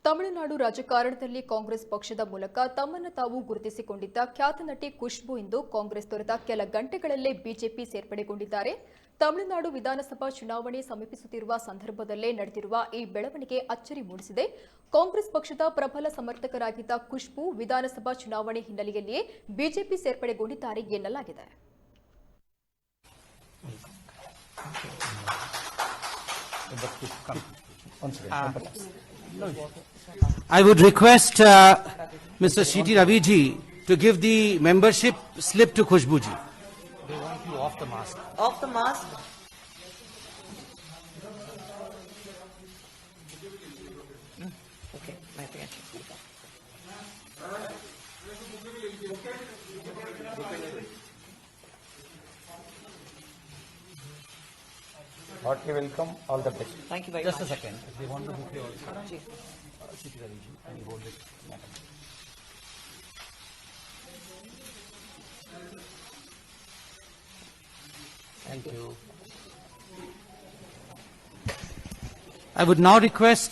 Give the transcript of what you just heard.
ತಮಿಳುನಾಡು ರಾಜಕಾರಣದಲ್ಲಿ ಕಾಂಗ್ರೆಸ್ ಪಕ್ಷದ ಮೂಲಕ ತಮ್ಮನ್ನು ತಾವು ಗುರುತಿಸಿಕೊಂಡಿದ್ದ ಖ್ಯಾತ ನಟಿ ಖುಷ್ಬೂ ಇಂದು ಕಾಂಗ್ರೆಸ್ ತೊರೆದ ಕೆಲ ಗಂಟೆಗಳಲ್ಲೇ ಬಿಜೆಪಿ ಸೇರ್ಪಡೆಗೊಂಡಿದ್ದಾರೆ. ತಮಿಳುನಾಡು ವಿಧಾನಸಭಾ ಚುನಾವಣೆ ಸಮೀಪಿಸುತ್ತಿರುವ ಸಂದರ್ಭದಲ್ಲೇ ನಡೆದಿರುವ ಈ ಬೆಳವಣಿಗೆ ಅಚ್ಚರಿ ಮೂಡಿಸಿದೆ. ಕಾಂಗ್ರೆಸ್ ಪಕ್ಷದ ಪ್ರಬಲ ಸಮರ್ಥಕರಾಗಿದ್ದ ಖುಷ್ಬೂ ವಿಧಾನಸಭಾ ಚುನಾವಣೆ ಹಿನ್ನೆಲೆಯಲ್ಲಿಯೇ ಬಿಜೆಪಿ ಸೇರ್ಪಡೆಗೊಂಡಿದ್ದಾರೆ ಎನ್ನಲಾಗಿದೆ. I would request Mr. Siti Raviji to give the membership slip to Khushbuji. They want you off the mask. Off the mask? Okay, my attention. Heartily welcome, all the best. Thank you very Just much. a second. If they want to bouquet also. Siti Raviji, can you hold it? Madam? Thank you. I would now request